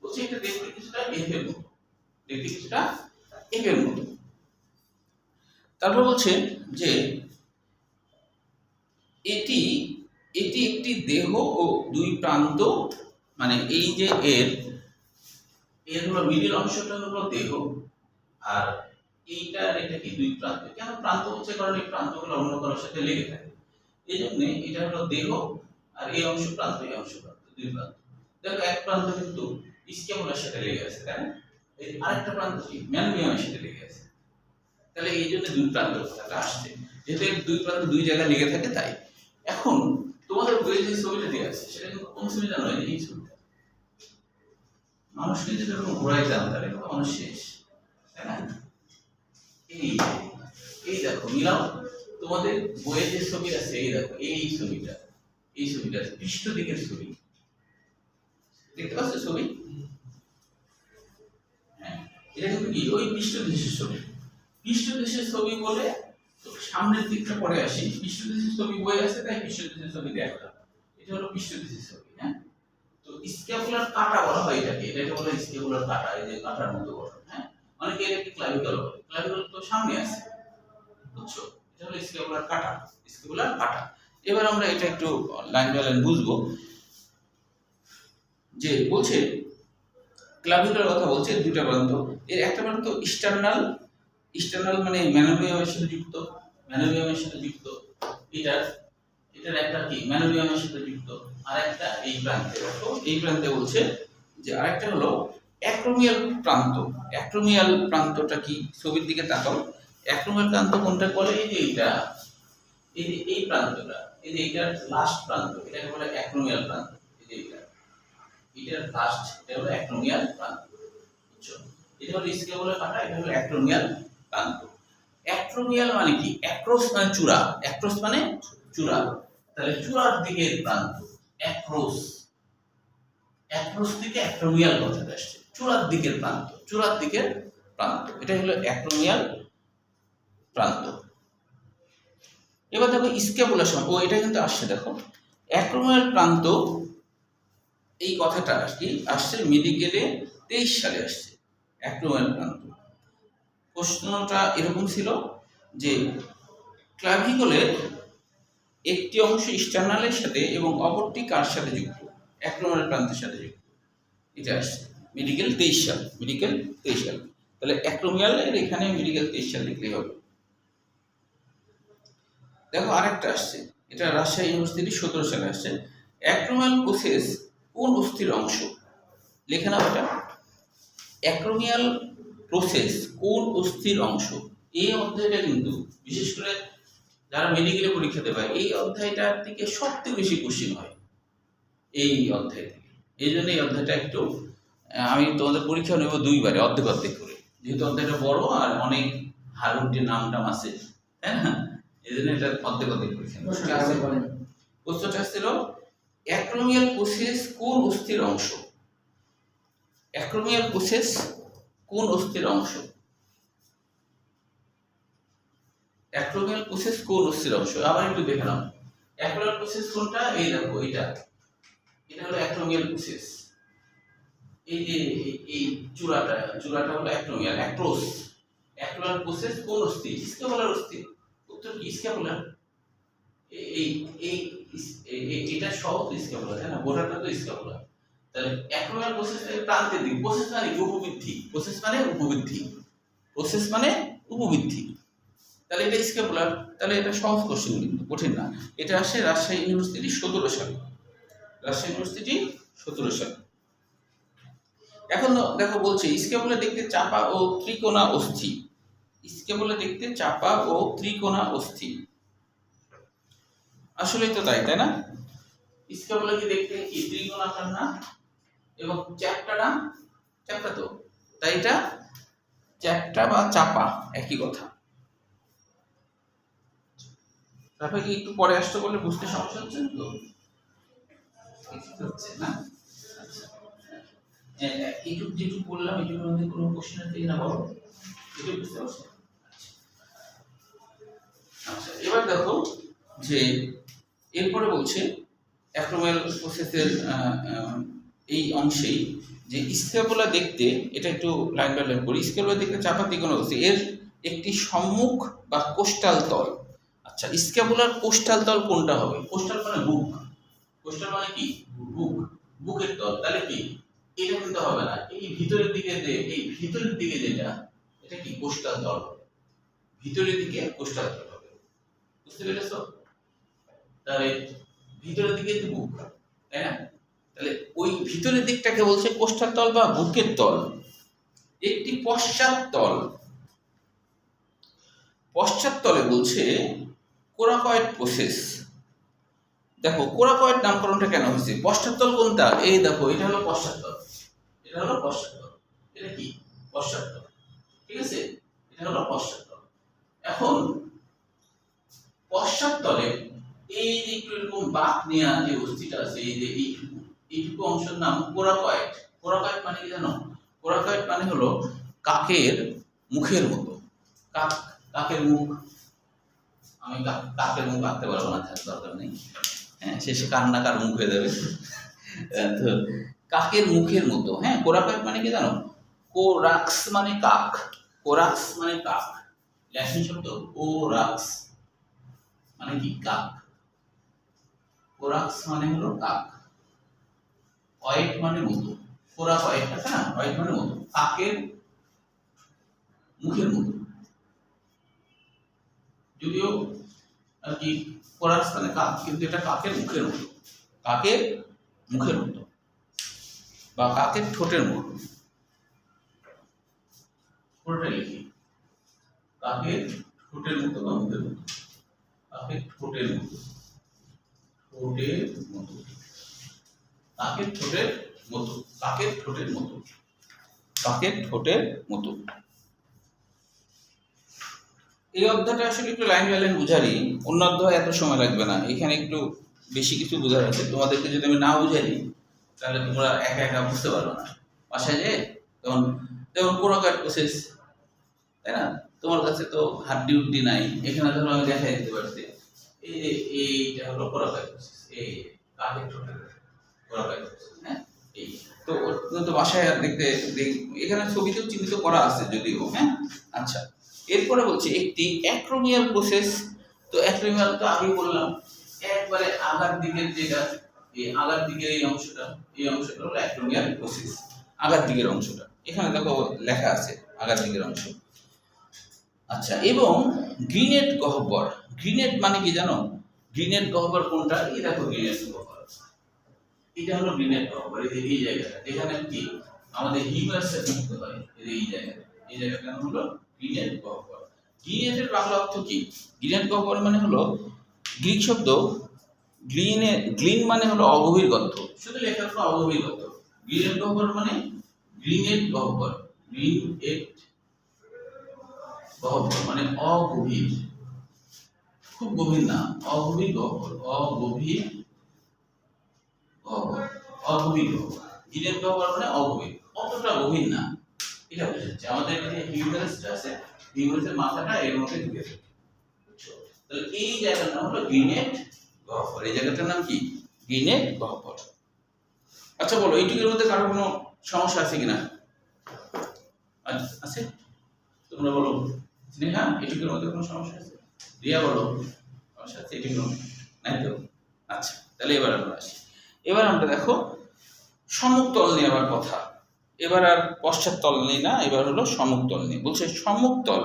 বলছে, এটা দেখতে কিছুটা এপের মতো, দেখতে কিছুটা এপের মতো। তারপর বলছে যে এটি এটি একটি দেহ ও দুই প্রান্ত, মানে এই যে এর এর হলো মিডিল অংশটা হলো দেহ, আর এটা কি দুই প্রান্ত। কেন প্রান্ত হচ্ছে, কারণ এই প্রান্তগুলো অন্য কারোর সাথে লেগে থাকে, এই জন্য এটা হলো দেহ, আর এই অংশ প্রান্ত, এই অংশ প্রান্ত, দুই প্রান্ত। দেখো এক প্রান্ত কিন্তু স্ক্যাপুলার সাথে লেগে আছে, তাই না? এই আরেকটা প্রান্ত কি ম্যানোমিয়ামের সাথে লেগে আছে, তাহলে এই জন্য দুই প্রান্ত কথাটা আসছে, যেহেতু এর দুই প্রান্ত দুই জায়গায় লেগে থাকে তাই। এখন তোমাদের বইয়ে যে ছবিটা দেওয়া আছে সেটা কিন্তু কোন ছবি জানো? এই ছবিটা। মানুষকে যদি এরকম ঘোরাই যান তাহলে কিন্তু মানুষ শেষ, তাই না? এই এই দেখো মিলাও, তোমাদের বইয়ে যে ছবি আছে এই দেখো, এই ছবিটা, এই ছবিটা পৃষ্ঠ দিকের ছবি, দেখতে পাচ্ছ ছবি? হ্যাঁ, এটা কিন্তু কি ওই পৃষ্ঠ দেশের ছবি। পৃষ্ঠ দেশের ছবি বলে তো সামনের দিকটা পরে আসি, পৃষ্ঠ দেশের ছবি বই আছে তাই পৃষ্ঠ দেশের ছবি দেখা, এটা হলো পৃষ্ঠ দেশের ছবি। হ্যাঁ, তো স্ক্যাপুলার কাটা বলা হয় এটাকে, এটাকে বলে স্ক্যাপুলার কাটা, এই যে কাটার মতো গঠন। হ্যাঁ, অনেকে এটাকে ক্লাভিকল বলে, ক্লাভিকল তো সামনে আছে, বুঝছো? এটা হলো স্ক্যাপুলার কাটা, স্ক্যাপুলার কাটা। এবার আমরা এটা একটু লাইন বাই লাইন বুঝবো। যে বলছে ক্লাভিকুলার কথা বলছে, দুইটা প্রান্ত, এর একটা প্রান্ত ইস্টার্নাল, ইস্টার্নাল মানে ম্যানোমিয়ামের সাথে যুক্ত, ম্যানোমিয়ামের সাথে যুক্ত, এটার এটার একটা কি ম্যানোমিয়ামের সাথে যুক্ত, আর একটা এই প্রান্তে। দেখো এই প্রান্তে বলছে যে আরেকটা হলো অ্যাক্রোমিয়াল প্রান্ত। অ্যাক্রোমিয়াল প্রান্তটা কি? ছবির দিকে তাকাও, অ্যাক্রোমিয়াল প্রান্ত কোনটা বলে? এই যে এইটা, এই যে এই প্রান্তটা, এই যে এইটার লাস্ট প্রান্ত, এটাকে বলে অ্যাক্রোমিয়াল প্রান্ত। এই যে এইটা, এটার লাস্ট, এটা হলো অ্যাক্রোমিয়াল প্রান্ত, বুঝছো? এটা হলো স্ক্যাপুলার কাটা, এটা হলো অ্যাক্রোমিয়াল প্রান্ত। অ্যাক্রোমিয়াল মানে কি? অ্যাক্রোস মানে চূড়া, অ্যাক্রোস মানে চূড়া, তাহলে চূড়ার দিকের প্রান্ত অ্যাক্রোস, অ্যাক্রোস থেকে অ্যাক্রোমিয়াল কথাটা আসছে, চূড়ার দিকের প্রান্ত, চূড়ার দিকের প্রান্ত, এটা হলো অ্যাক্রোমিয়াল প্রান্ত। এবার দেখো স্ক্যাপুলার ও এটা কিন্তু আসছে, দেখো অ্যাক্রোমিয়াল প্রান্ত, এই কথাটা কি আসছে মেডিকেলে 23 সালে আসছে অ্যাক্রোমিয়াল প্রান্ত। প্রশ্নটা এরকম ছিল যে ক্লাভিকলের একটি অংশ ইস্টার্নালের সাথে এবং অপরটি কার সাথে যুক্ত? অ্যাক্রোমিয়াল প্রান্তের সাথে যুক্ত, এটা আসছে মেডিকেল 23 সাল, মেডিকেল 23 সাল। তাহলে অ্যাক্রোমিয়ালের এখানে মেডিকেল 23 সাল লিখলেই হবে। দেখো আরেকটা আসছে, এটা রাজশাহী ইউনিভার্সিটি 17 সালে আসছে। অ্যাক্রোমিয়াল প্রসেস কোন অস্থির অংশ? লেখে নাও এটা, অ্যাক্রোমিয়াল প্রসেস কোন অস্থির অংশ। এই অধ্যায়টা কিন্তু বিশেষ করে যারা মেডিকেলে পরীক্ষা দেবে এই অধ্যায়টার থেকে সবথেকে বেশি কোশ্চেন হয় এই অধ্যায় থেকে। এই জন্য এই অধ্যায়টা একটু আমি তোমাদের পরীক্ষা নেব দুইবারে, অর্ধেক অর্ধেক করে, যেহেতু অধ্যায়টা বড় আর অনেক হারুডের নাম টাম আছে, তাই না? এই জন্য এটা অর্ধেক অর্ধেক পরীক্ষা নেব। প্রশ্নটা ছিল অ্যাক্রোমিয়াল প্রসেস কোন অস্থির অংশ? অ্যাক্রোমিয়াল প্রসেস কোন অস্থির অংশ? অ্যাক্রোমিয়াল প্রসেস কোন অস্থির অংশ? আবার একটু দেখে নাও, অ্যাক্রোমিয়াল প্রসেস কোনটা? এই দেখো এটা, এটা হলো অ্যাক্রোমিয়াল প্রসেস। এই যে এই চূড়াটা, চূড়াটা হলো অ্যাক্রোমিয়াল, অ্যাক্রোস। অ্যাক্রোমিয়াল প্রসেস কোন অস্থি? স্ক্যাপুলার অস্থি। উত্তর কি? স্ক্যাপুলার। এই এই এটা সব স্ক্যাপুলার, তাই না? গোটাটা তো স্ক্যাপুলার। তাহলে অ্যাক্রোমিয়াল প্রসেস এর প্রান্তের দিক, প্রসেস মানে উপবৃদ্ধি, প্রসেস মানে উপবৃদ্ধি, প্রসেস মানে উপবৃদ্ধি। তাহলে এটা স্ক্যাপুলার, তাহলে এটা সহজ কোশ্চেন, কিন্তু কঠিন না। এটা আসে রাজশাহী ইউনিভার্সিটি 17 সালে, রাজশাহী ইউনিভার্সিটি 17 সালে। এখন দেখো বলছে স্ক্যাপুলা দেখতে চাপা ও ত্রিকোণা অস্থি, স্ক্যাপুলা দেখতে চাপা ও ত্রিকোণা অস্থি। আসলেই তো তাই, তাই না? স্ক্যাপুলা কি দেখতে কি ত্রিকোণাকার না এবং চ্যাপ্টা না? চ্যাপ্টা তো, তাই এটা চ্যাপ্টা বা চাপা একই কথা। তারপরে কি একটু পরে আসতে বললে বুঝতে সমস্যা হচ্ছে তো? হচ্ছে না? আচ্ছা, এইটুকু যেটুকু বললাম এটুকুর মধ্যে কোনো কোশ্চেন আছে কিনা বলো, এটা বুঝতে পারছো? আচ্ছা, এবার দেখো যে এরপরে বলছে অ্যাক্রোমিয়াল প্রসেসের এই অংশেই যে স্ক্যাপুলা দেখতে, এটা একটু লাইন বাই লাইন করি। স্ক্যাপুলা দেখতে চাপা ত্রিকোণ অবস্থি, এর একটি সম্মুখ বা কোস্টাল তল। আচ্ছা, স্ক্যাপুলার কোস্টাল তল কোনটা হবে? কোস্টাল মানে বুক, কোস্টাল মানে কি বুক, বুকের তল। তাহলে কি এটা কিন্তু হবে না, এই ভিতরের দিকে যে এই ভিতরের দিকে যেটা এটা কি কোস্টাল তল হবে, ভিতরের দিকে কোস্টাল তল হবে। বুঝতে পেরেছো? তাহলে ভিতরের দিকে যে বুক, তাই না? তাহলে ওই ভিতরের দিকটাকে বলছে কোস্টাল তল বা বুকের তল। একটি পশ্চাৎ তল, পশ্চাৎ তলে বলছে কোরাকয়েড প্রসেস। দেখো কোরাকয়েড নামকরণটা কেন হয়েছে? পশ্চাৎ তল কোনটা? এই দেখো এটা হলো পশ্চাৎ তল, এটা হলো পশ্চাৎ তল, এটা কি পশ্চাৎ তল, ঠিক আছে? এটা হলো পশ্চাৎ তল। এখন পশ্চাৎ তলে এই যে একটু এরকম বাঁক নেওয়া যে অস্থিটা আছে, এই যে এইটুকু অংশের নাম কোরাকয়েড। কোরাকয়েড মানে কি জানো? কোরাকয়েড মানে হলো কাকের মুখের মতো। কাকের মুখ, আমি কাকের মুখ আঁকতে পারবো না, দরকার নেই, হ্যাঁ, শেষে কান্নাকার মুখ হয়ে যাবে। তো কাকের মুখের মতো, হ্যাঁ। কোরাকয়েড মানে কি জানো? কোরাক্স মানে কাক, কোরাক্স মানে কাক, ল্যাটিন শব্দ কোরাক্স মানে কি কাক, কোরাক্স মানে হলো কাক, অয়েড মানে মতো, কোরাকয়েড আছে না, অয়েড মানে মতো, কাকের মুখের মতো। যদিও আর কি কোরাক্স মানে কাক, কিন্তু এটা কাকের মুখের মতো, কাকের মুখের মতো বা কাকের ঠোঁটের মতো, পুরোটা লিখি, কাকের ঠোঁটের মতো বা মুখের মতো, কাকের ঠোঁটের মতো, ঠোঁটের মতো, কাকের ঠোঁটের মতো, কাকের ঠোঁটের মতো, কাকের ঠোঁটের মতো। এই অধ্যায়টা আসলে একটু লাইন বাই লাইন বুঝারি, অন্য অধ্যায় এত সময় লাগবে না, এখানে একটু বেশি কিছু বোঝার আছে। তোমাদেরকে যদি আমি না বুঝাই তাহলে তোমরা একা একা বুঝতে পারবে না। বাসায় যে যেমন যেমন কোরাকয়েড প্রসেস, তাই না? তোমার কাছে তো হাড্ডি উড্ডি নাই, এখানে ধরো আমি দেখাই দিতে পারছি, এই যে এইটা হলো কোরাকয়েড প্রসেস, এই কাকের ঠোঁটের কোরাকয়েড প্রসেস, হ্যাঁ। এই তো বাসায় দেখতে এখানে ছবিতেও চিহ্নিত করা আছে যদিও, হ্যাঁ। আচ্ছা, এরপরে বলছে একটি অ্যাক্রোমিয়াল প্রসেস। তো অ্যাক্রোমিয়াল তো আগেই বললাম, একবারে আগার দিকের যেটা, এই আগার দিকের এই অংশটা হলো অ্যাক্রোমিয়াল প্রসেস, আগার দিকের অংশটা। এখানে দেখো লেখা আছে আগার দিকের অংশ। আচ্ছা, এবং গ্রিনেট গহ্বর, গ্রিনেট মানে কি জানো? গ্রিনেট গহ্বর কোনটা? এই দেখো গ্রিনেট গহ্বর, এটা হলো গ্রিনেট গহ্বর। এই জায়গাটা যেখানে কি আমাদের হিউমাসটা যুক্ত হয়, এই জায়গাটা, এই জায়গাটা হলো গ্রিনেট গহ্বর। গ্রিনেটের বাংলা অর্থ কি? গ্রিনেট গহ্বর মানে হলো গ্রিক শব্দ গ্লিন মানে হলো অগভীর গর্ত, শুধু লেখা হলো অগভীর গর্ত। গ্রিনেট গহ্বর মানে গ্রিনেট গহ্বর, গ্রিনেট গহ্বর মানে অগভীর, খুব গভীর না, অগভীর গহ্বর, অগভীর গহ্বর, অগভীর গহ্বর। গ্রিনেট গহ্বর মানে অগভীর, অতটা গভীর না, এটা বোঝাচ্ছে। আমাদের যে হিউমাসটা আছে, হিউমাসের মাথাটা এর মধ্যে ঢুকে থাকে, বুঝছো? তাহলে এই জায়গাটার নাম হলো গ্রিনেট গহ্বর। এই জায়গাটার নাম কি? গ্রিনেট গহ্বর। আচ্ছা বলো, এইটুকুর মধ্যে কারো কোনো সমস্যা আছে কিনা? আছে? তোমরা বলো। স্নেহা, এইটুকুর মধ্যে কোনো সমস্যা আছে? রিয়া বলো, সমস্যা আছে এইটুকুর নাই তো? আচ্ছা, তাহলে এবার আমরা আসি। এবার আমরা দেখো সম্মুখ তল নিয়ে আবার কথা। এবার আর পশ্চাৎ তল নেই না, এবার হলো সম্মুখ তল নিয়ে। বলছে সম্মুখ তল,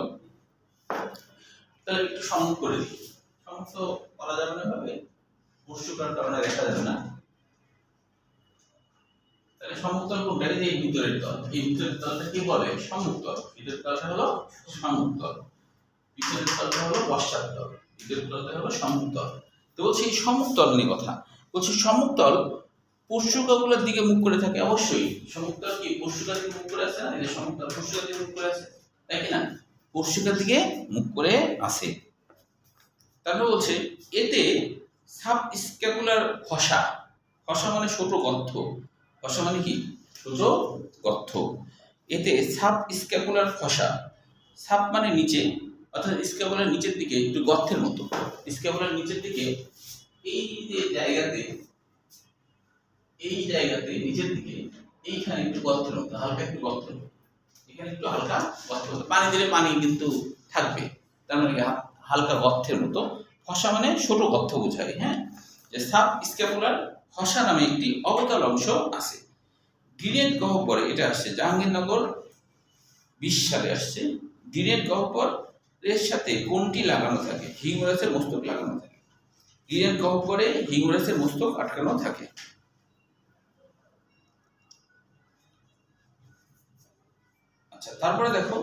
তাহলে একটু সম্মুখ করে দিই। সম্মুখ তো করা যাবে না ভাবে, পশ্চুকার কারণে দেখা যাবে না। তাহলে সম্মুখ তল কোনটা? এই ভিতরের তল, এই ভিতরের তলটা কি বলে? সম্মুখ তল। ভিতরের তলটা হলো সম্মুখ তল, ভিতরের তলটা হলো পশ্চাৎ তল, ভিতরের তলটা হলো সম্মুখ তল। তো বলছি এই সম্মুখ তল নিয়ে কথা। বলছি সম্মুখ তল পশ্চুকাগুলোর দিকে মুখ করে থাকে। অবশ্যই সম্মুখ তল কি পশ্চুকার দিকে মুখ করে আছে না? এই যে সম্মুখ তল পশ্চুকার দিকে মুখ করে আছে, তাই কি না? পশ্চুকার দিকে মুখ করে আছে। তারপর বলছে এতে সাব স্ক্যাপুলার ফসা, ফসা মানে ছোট গর্ত, ফসা মানে কি ছোট গর্ত। এতে সাব স্ক্যাপুলার ফসা, সাব মানে নিচে, অর্থাৎ স্ক্যাপুলার নিচের দিকে একটু গর্তের মতো, স্ক্যাপুলার নিচের দিকে এই যে জায়গাতে, এই জায়গাতে নিচের দিকে এইখানে একটু গর্তের মতো, হালকা একটু গর্ত, এখানে একটু হালকা গর্ত, পানি দিলে পানি কিন্তু থাকবে, তার মানে হালকা গর্তের মতো ফসা মানে ছোট গর্ত বোঝায়, হ্যাঁ। যে সাব স্ক্যাপুলার ফসা নামে একটি অবতল অংশ আছে। ডিরেট গহ্বরে এটা আসছে জাহাঙ্গীরনগর 20 সালে আসছে। ডিরেট গহ্বরের সাথে কোনটি লাগানো থাকে? হিউমেরাসের মস্তক লাগানো থাকে। ডিরেট গহ্বরে হিউমেরাসের মস্তক আটকানো থাকে। আচ্ছা, তারপরে দেখো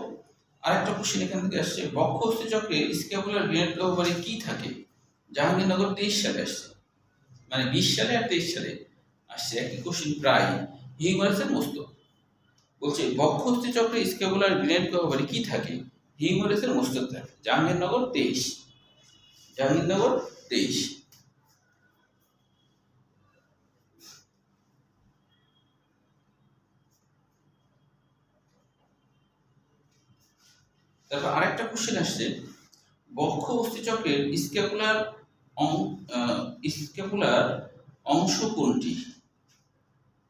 আরেকটা কোশ্চেন এখান থেকে আসছে, বক্ষ অস্থি চক্রে স্ক্যাপুলার ডিরেট গহ্বরে কি থাকে? জাহাঙ্গীরনগর 23 সালে আসছে, মানে 20 সালে আর 23 সালে আসছে একই কোশ্চেন প্রায়। হিউমেরাসের মস্তক বলছে বক্ষ অস্থি চক্রে স্ক্যাপুলার গ্রেড গহ্বরে কি থাকে? হিউমেরাসের মস্তক থাকে। জাহাঙ্গীরনগর 23, জাহাঙ্গীরনগর 23। তারপর আরেকটা কোশ্চেন আসছে, বক্ষ অস্থি চক্রের স্ক্যাপুলার অংশ কোনটি?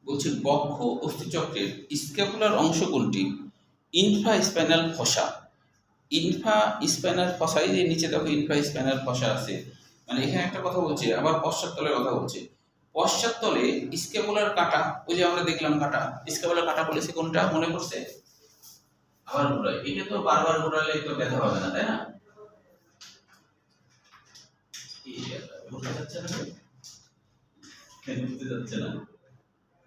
বলছে বক্ষ অস্থি চক্রের স্ক্যাপুলার অংশ কোনটি? Infra spinal fossa. Infra spinal fossa, এই যে নিচে দেখো ইনফ্রা স্পাইনাল ফসা আছে, মানে এখানে একটা কথা বলছে, আবার পশ্চাৎতলের কথা বলছে। পশ্চাৎতলে স্ক্যাপুলার কাটা, ওই যে আমরা দেখলাম কাটা, স্ক্যাপুলার কাটা বলেছে কোনটা মনে করছে? আবার ঘুরাই, এটা তো বারবার ঘুরালে তো ব্যথা পাবে না, তাই না? বুঝতে যাচ্ছে না, বুঝতে যাচ্ছে না।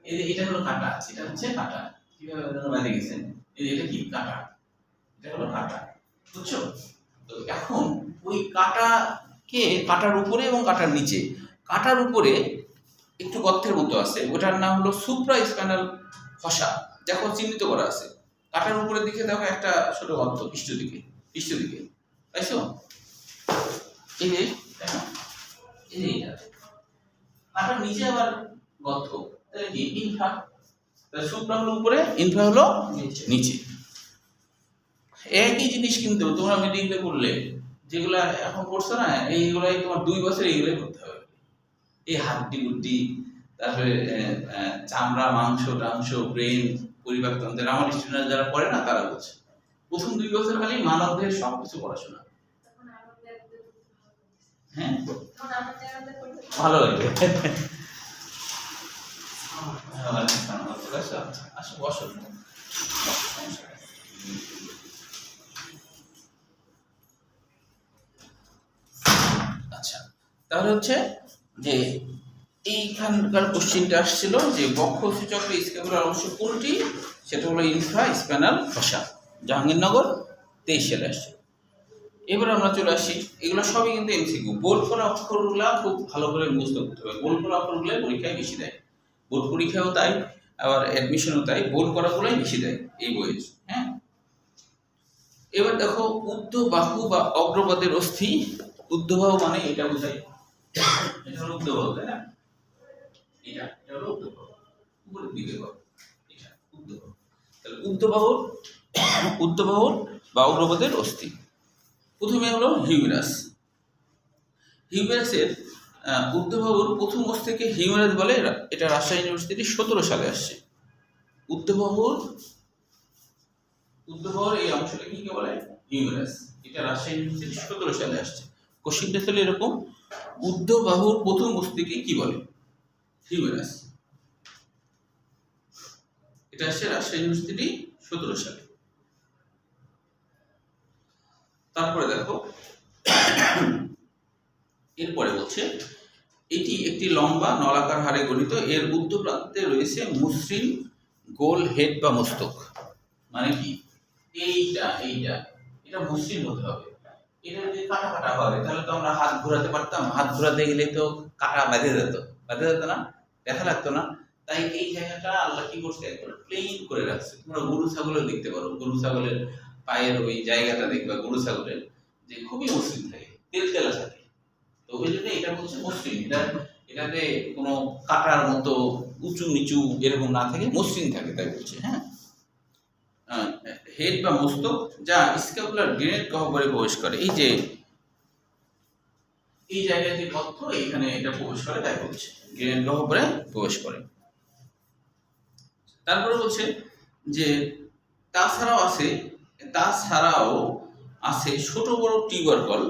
এই যে এটা হলো কাটা, এটা হচ্ছে কাটা, কিভাবে বাইরে গেছেন, এই এটা কি কাটা, এটা হলো কাটা, বুঝছো? তো এখন ওই কাটাকে, কাটার উপরে এবং কাটার নিচে, কাটার উপরে একটু গর্তের মতো আছে, ওটার নাম হলো সুপ্রা স্পাইনাল ফসা, দেখো চিহ্নিত করা আছে। কাটার উপরের দিকে দেখো একটা ছোট গর্ত, পৃষ্ঠ দিকে, তাইছো? এই যে এইটা কাটার নিচে আবার গর্ত, তাহলে কি ইনফ্রা, তাহলে সুপ্রা হলো উপরে, ইনফ্রা হলো নিচে। একই জিনিস কিন্তু তোমরা মিডিলে করলে, যেগুলা এখন করছো না, এইগুলাই তোমার 2 বছর এইগুলাই করতে হবে। এই হাড্ডি গুড্ডি, তারপরে চামড়া, মাংস টাংস, ব্রেন, পরিপাকতন্ত্রের, আমার স্টুডেন্ট যারা পড়ে না তারা বলছে প্রথম 2 বছর খালি মানবদের সব কিছু পড়াশোনা। হ্যাঁ, ভালো লাগবে। আসো বসো। আচ্ছা, তাহলে হচ্ছে যে এইখানকার কোশ্চিনটা আসছিল যে বক্ষ অস্থি চক্রে স্ক্যাপুলার অংশ কোনটি? সেটা হলো ইনফ্রা স্পাইনাল ফসা। জাহাঙ্গীরনগর 23 সালে আসছে। এবার আমরা চলে আসি, এগুলো সবই কিন্তু এমসিকিউ। বোর্ড করা অক্ষরগুলো খুব ভালো করে মুখস্থ করতে হবে। বোর্ড করা অক্ষরগুলো পরীক্ষায় বেশি দেয়, বোর্ড পরীক্ষাও তাই, আবার অ্যাডমিশনও তাই, বোর্ড করাগুলোই বেশি দেয় এই বইয়ের। হ্যাঁ, এবার দেখো ঊর্ধ্ববাহু বা অগ্রপদের অস্থি। ঊর্ধ্ববাহু মানে এটা বোঝায়, এটা হলো ঊর্ধ্ববাহু, তাই না? এটা হলো ঊর্ধ্ববাহু, উপরের দিকে বাহু, এটা ঊর্ধ্ববাহু। তাহলে ঊর্ধ্ববাহুর বা অগ্রপদের অস্থি। প্রথমে হলো হিউমেরাস। হিউমেরাসের ঊর্ধ্ববাহুর প্রথম অস্থিকে হিউমেরাস বলে। এটা রাজশাহী ইউনিভার্সিটি 17 সালে আসছে। ঊর্ধ্ববাহুর এই অংশটা কি বলে? হিউমেরাস। এটা রাজশাহী ইউনিভার্সিটি 17 সালে আসছে। কোশ্চেনটা ছিল এরকম, ঊর্ধ্ববাহুর প্রথম অস্থিকে কি বলে? হিউমেরাস। এটা আসছে রাজশাহী ইউনিভার্সিটি 17 সালে। তারপরে দেখো, এরপরে বলছে এটি একটি লম্বা নলাকার হাড়ে গঠিত, এর ঊর্ধ্ব প্রান্তে রয়েছে মসৃণ গোল হেড বা মস্তক। মানে কি, এটা মসৃণ হতে হবে। এটা যদি কাটা হবে তাহলে তো আমরা হাত ঘোরাতে পারতাম, হাত ঘোরাতে গেলে তো কাটা বেঁধে যেত না, ব্যথা লাগতো না। তাই এই জায়গাটা আল্লাহ কি করছে, একবার প্লেন করে রাখছে। তোমরা গরু ছাগলের দেখতে পারো, গরু ছাগলের পায়ের ওই জায়গাটা দেখবা, গরু ছাগলের যে খুবই মসৃণ থাকে, তেলতেলা থাকে। তো ওই জন্য এটা বলছে মসৃণ, এটাতে কোনো কাটার মতো উঁচু নিচু এরকম না থাকে, মসৃণ থাকে, তাই বলছে। হ্যাঁ, হেড বা মস্তক যা স্ক্যাপুলার গ্রেনেড গহ্বরে প্রবেশ করে। এই যে এই জায়গায় যে তথ্য এখানে এটা প্রবেশ করে, তাই বলছে গ্রেনেড গহ্বরে প্রবেশ করে। তারপরে বলছে যে তাছাড়াও আছে ছোট বড় টিউবারকল,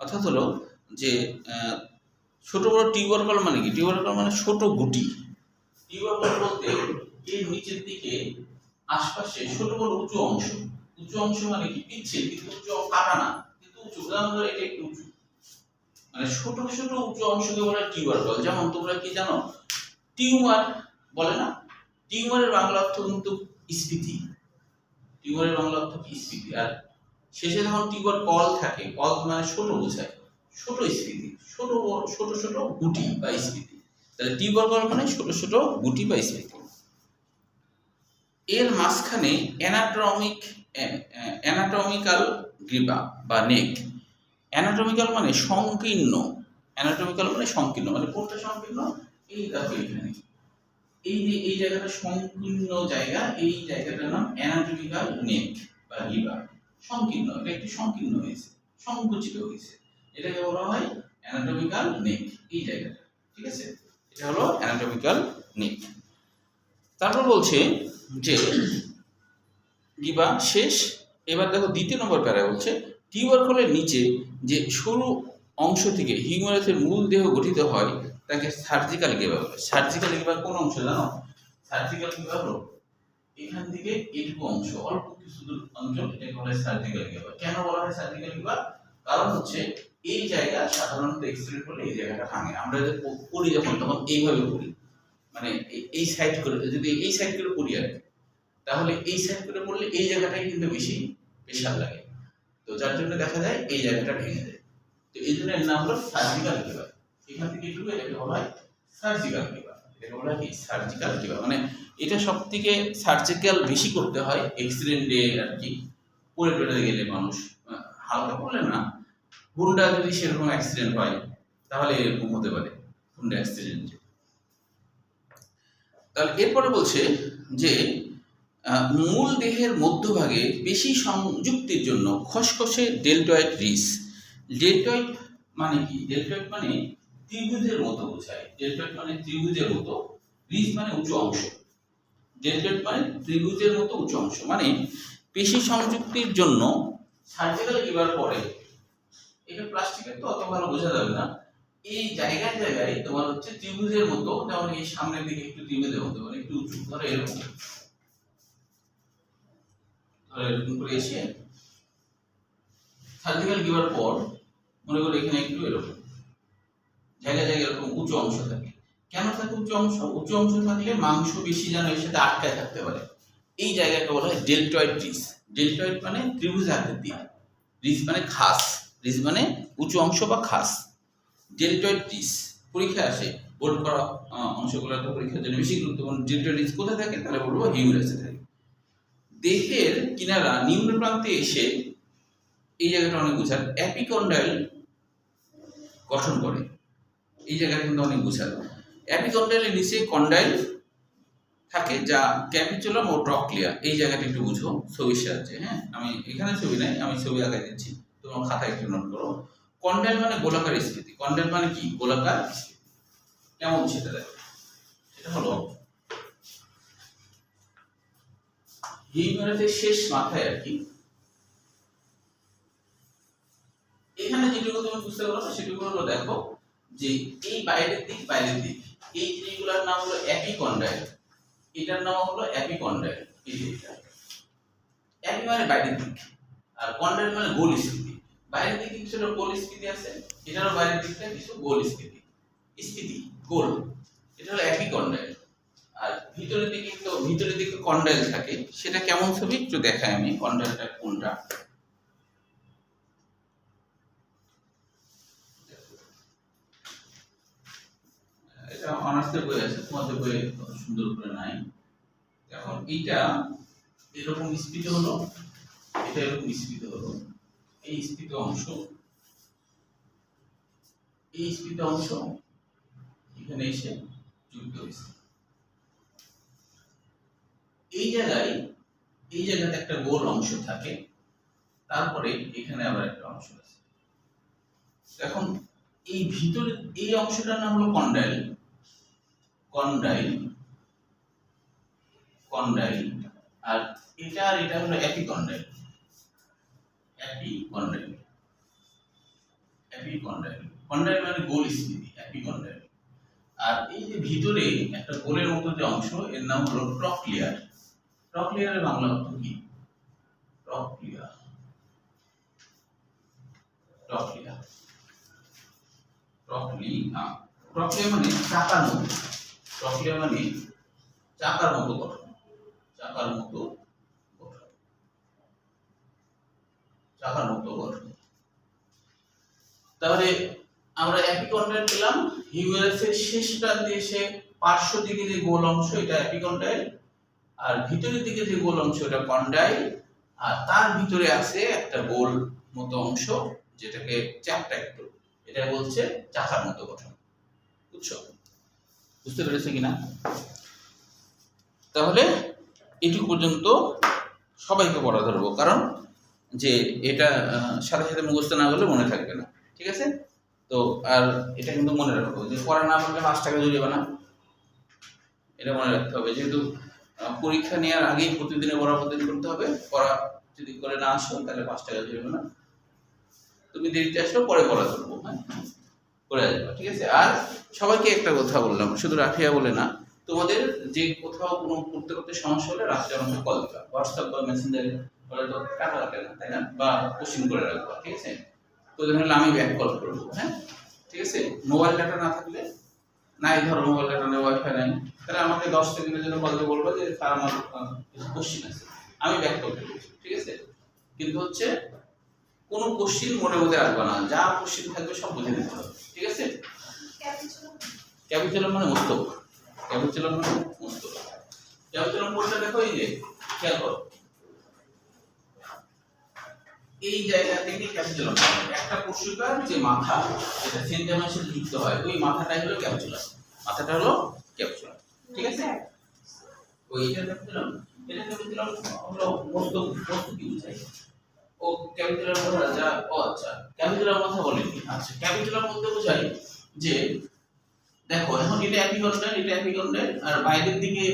অর্থাৎ হলো যে ছোট বড় টিউবারকল মানে কি? টিউবারকল মানে ছোট গুটি। টিউবারকল বলতে এর নিচের দিকে আশপাশে ছোট বড় উঁচু অংশ। উঁচু অংশ মানে কি? পিচ্ছিল, কিন্তু উঁচু কাটা না, কিন্তু উঁচু। উদাহরণ ধরো এটা একটু উঁচু, মানে ছোট ছোট উঁচু অংশকে বলে টিউবারকল। যেমন তোমরা কি জানো টিউমার বলে না? টিউমারের বাংলা অর্থ কিন্তু স্ফীতি। টিউমারের বাংলা অর্থ কি? স্ফীতি। আর শেষে যখন টিউবার কল থাকে, কল মানে ছোট বোঝায়, ছোট স্ফীতি, ছোট ছোট ছোট গুটি বা স্ফীতি। তাহলে টিউবার কল মানে ছোট ছোট গুটি বা স্ফীতি। এর মাঝখানে অ্যানাটমিক্যাল গ্রিবা বা নেক। অ্যানাটমিক্যাল মানে সংকীর্ণ। অ্যানাটমিক্যাল মানে সংকীর্ণ, মানে কোনটা সংকীর্ণ? এই দেখো এখানে এই যে এই জায়গাটা সংকীর্ণ জায়গা, এই জায়গাটার নাম অ্যানাটমিক্যাল নেক বা গ্রিবা। সংকীর্ণ, এটা একটু সংকীর্ণ হয়েছে, সংকুচিত হয়েছে, এটাকে বলা হয় অ্যানাটমিক্যাল নেক। এই জায়গাটা, ঠিক আছে, এটা হলো অ্যানাটমিক্যাল নেক। তারপর বলছে যে গিবা শেষ। এবার দেখো দ্বিতীয় নম্বর প্যারায় বলছে টিউবারকলের নিচে যে সরু অংশ থেকে হিউম্যারাসের মূল দেহ গঠিত হয় তাকে সার্জিক্যাল গিবা বলে। সার্জিক্যাল গিবা কোন অংশ জানো? সার্জিক্যাল গিবা হলো এখান থেকে এইটুকু অংশ, অল্প কিছু দূর অঞ্চল, এটাকে বলা হয় সার্জিক্যাল গিবা। কেন বলা হয় সার্জিক্যাল গিবা? কারণ হচ্ছে এই জায়গা সাধারণত এক্সরে করলে এই জায়গাটা ভাঙে। আমরা যে পড়ি যখন, তখন এইভাবে পড়ি, মানে এই সাইড করে, যদি এই সাইড করে পড়ি আর কি, তাহলে এই সাইড করে পড়লে এই জায়গাটাই কিন্তু বেশি প্রেশার লাগে, তো যার জন্য দেখা যায় এই জায়গাটা ভেঙে যায়। তো এই জন্য এর নাম হলো সার্জিক্যাল গিবা। এখান থেকে একটু এটাকে বলা হয় সার্জিক্যাল গিবা। এটাকে বলা হয় কি? সার্জিক্যাল গিবা। মানে এটা সব থেকে সার্জিক্যাল বেশি করতে হয় অ্যাক্সিডেন্টে আর কি, পড়ে টড়ে গেলে মানুষ, হালকা পড়লে না, হুন্ডা যদি সেরকম অ্যাক্সিডেন্ট হয় তাহলে এরকম হতে পারে, হুন্ডা অ্যাক্সিডেন্টে। তাহলে এরপরে বলছে যে মূল দেহের মধ্যভাগে পেশি সংযুক্তির জন্য খসখসে ডেলটয়েড রিস। ডেলটয়েড মানে কি? ডেলটয়েড মানে ত্রিভুজের মতো বোঝায়। ডেলটয়েড মানে ত্রিভুজের মতো, রিস মানে উঁচু অংশ। ডেলটয়েড মানে ত্রিভুজের মতো উঁচু অংশ, মানে পেশি সংযুক্তির জন্য সার্জিক্যাল গিবার পরে, এটা প্লাস্টিকের তো অত ভালো বোঝা যাবে না, এই জায়গায় জায়গায় তোমার হচ্ছে ত্রিভুজের মতো, যেমন এই সামনের দিকে একটু ত্রিভুজের মতো, মানে একটু উঁচু, ধরো এরকম, ধরো এরকম করে এসে সার্জিক্যাল গিবার পর মনে করো এখানে একটু এরকম জায়গায় জায়গায় এরকম উঁচু অংশ থাকে। কেন থাকে উঁচু অংশ? উঁচু অংশ থাকলে মাংস বেশি যেন এর সাথে আটকায় থাকতে পারে। এই জায়গাটা বলা হয় ডেলটয়েড রিস। ডেলটয়েড মানে ত্রিভুজ আকৃতি, রিস মানে খাস, রিস মানে উঁচু অংশ বা খাস। ডেলটয়েড রিস পরীক্ষা আসে, বোল্ড করা অংশগুলো তো পরীক্ষার জন্য বেশি গুরুত্বপূর্ণ। ডেলটয়েড রিস কোথায় থাকে? তাহলে বলবো হিউমেরাসে থাকে। দেহের কিনারা নিম্ন প্রান্তে এসে এই জায়গাটা অনেক বুঝার অ্যাপিকন্ডাইল গঠন করে। এই জায়গাটা কিন্তু অনেক বুঝার। অ্যাপিকন্ডাইলের নিচে কন্ডাইল থাকে যা ক্যাপিচুলাম ও ট্রক্লিয়া। এই জায়গাটা একটু বুঝো ছবির সাহায্যে। হ্যাঁ, আমি এখানে ছবি নাই, আমি ছবি আঁকাই দিচ্ছি, তোমার খাতায় একটু নোট করো। কন্ডাইল মানে গোলাকার স্ফীতি। কন্ডাইল মানে কি? গোলাকার স্ফীতি। কেমন সেটা দেখো। সেটা হলো হিউম্যারাসের শেষ মাথায় আর কি, এখানে যেটুকু তুমি বুঝতে পারো সেটুকু হলো দেখো যে এই বাইরের দিক, বাইরের দিক, এই জিনিসগুলোর নাম হলো অ্যাপিকন্ডাইল, এটার নাম হলো অ্যাপিকন্ডাইল। এই যে এটা অ্যাপি মানে বাইরের দিক, আর কন্ডাইল মানে গোল স্ফীতি। বাইরের দিকে কিছুটা গোল স্ফীতি আছে, এটারও বাইরের দিকটা কিছু গোল স্ফীতি, স্ফীতি গোল, এটা হলো অ্যাপিকন্ডাইল। আর ভিতরের দিকে তো ভিতরের দিকে কন্ডাইল থাকে, সেটা কেমন ছবি একটু দেখাই আমি। কন্ডাইলটা কোনটা? এটা অনার্সের বই আছে, তোমাদের বইয়ে সুন্দর করে নাই। এখন এইটা এরকম স্ফীত হলো, এটা এরকম স্ফীত হলো, এই স্ফীত অংশ, এই স্ফীত অংশ এখানে এসে যুক্ত হয়েছে। এই জায়গায়, এই জায়গাতে একটা গোল অংশ থাকে, তারপরে এখানে আবার একটা অংশ আছে। এখন এই ভিতরে এই অংশটার নাম হলো কন্ডাইল, কন্ডাইল, কন্ডাইল। আর এটা আর এটা হলো অ্যাপিকন্ডাইল, অ্যাপিকন্ডাইল, অ্যাপিকন্ডাইল। কন্ডাইল মানে গোল স্মৃতি, এপিকন্ডাইল। আর এই যে ভিতরে একটা গোলের মতো যে অংশ, এর নাম হলো ট্রক্লিয়ার। ট্রক্লিয়ারের বাংলা অর্থ কি? ট্রক্লিয়ার, ট্রক্লিয়া, ট্রক্লিয়া, ট্রক্লিয়া মানে চাকার মতো। ট্রক্লিয়া মানে চাকার মতো গঠন, চাকার মতো গঠন, চাকার মতো গঠন। তাহলে আমরা এপিকন্ডাইল পেলাম, হিউমেরাসের শেষ প্রান্তে এসে পার্শ্ব দিকে যে গোল অংশ এটা এপিকন্ডাইল, আর ভিতরের দিকে যে গোল অংশ এটা কন্ডাইল, আর তার ভিতরে আছে একটা গোল মতো অংশ যেটাকে চ্যাপ্টাইক্টর, এটা বলছে চাকার মতো গঠন। বুঝছো? বুঝতে পেরেছো কিনা? তাহলে এটুকু পর্যন্ত সবাইকে পড়া ধরবো, কারণ যে এটা সাথে সাথে মুখস্থ না করলে মনে থাকবে না। ঠিক আছে? তো আর এটা কিন্তু মনে রাখবো যে পড়া না পারলে 5 টাকা জরিমানা, এটা মনে রাখতে হবে। যেহেতু পরীক্ষা নেওয়ার আগেই প্রতিদিনে পড়া প্রতিদিন করতে হবে, পড়া যদি করে না আসো তাহলে 5 টাকা জরিমানা। তুমি দেরিতে আসলেও পরে পড়া করবো, হ্যাঁ, করে আসবে। ঠিক আছে? আর সবাইকে একটা কথা বললাম, শুধু রাফিয়া বলে না, তোমাদের যে কোথাও কোনো করতে করতে সমস্যা হলে রাত্রে আমাকে কল দিবা, হোয়াটসঅ্যাপ বা মেসেঞ্জারে, বলে তো টাকা লাগে না, তাই না? বা কোশ্চিন করে রাখবা। ঠিক আছে? তো হলে আমি ব্যাক কল করবো, হ্যাঁ, ঠিক আছে? মোবাইল ডাটা না থাকলে, নাই ধরো মোবাইল ডাটা নেই, ওয়াইফাই নাই, তাহলে আমাকে 10 সেকেন্ডের জন্য কল দিয়ে বলবো যে স্যার আমার কোশ্চিন আছে, আমি ব্যাক কল করবো। ঠিক আছে? কিন্তু হচ্ছে কোনো কোশ্চিন মনের মধ্যে রাখবা না, যা কোশ্চিন থাকবে সব বুঝে নিতে হবে। ঠিক আছে? ক্যাপিচুলাম মানে মস্তক, ক্যাপিচুলাম মানে মস্তক। ক্যাপিচুলাম কোনটা দেখো, এই যে খেয়াল করো, এই জায়গা থেকে ক্যাপিচুলাম, একটা কোষিকার যে মাথা, এটা সেন্ট্রামের সাথে যুক্ত হয়, ওই মাথাটাই হলো ক্যাপিচুলাম, মাথাটা হলো ক্যাপিচুলাম। ঠিক আছে? ওইটা ক্যাপিচুলাম, এটা ক্যাপিচুলাম হলো মস্তক, মস্তক কি বোঝায়? ও ক্যাপিচুলাম কথা যা, ও আচ্ছা, ক্যাপিচুলাম কথা বলেনি। আচ্ছা, ক্যাপিচুলাম বলতে বোঝায় যে দেখো এখন এটা এপিকন্ডাইল, এটা এপিকন্ডাইল, আর বাইরের দিকে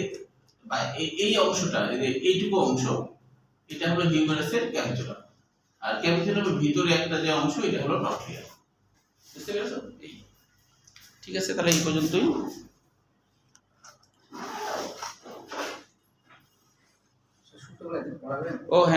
এই অংশটা, এইটুকু অংশ, এটা হলো হিউমেরাসের ক্যাপিচুলাম, আর ক্যাপিচুলামের ভিতরে একটা যে অংশ এটা হলো ট্রক্লিয়া। বুঝতে পেরেছো? এই ঠিক আছে, তাহলে এই পর্যন্তই। শুক্রবার পড়াবেন? ও হ্যাঁ।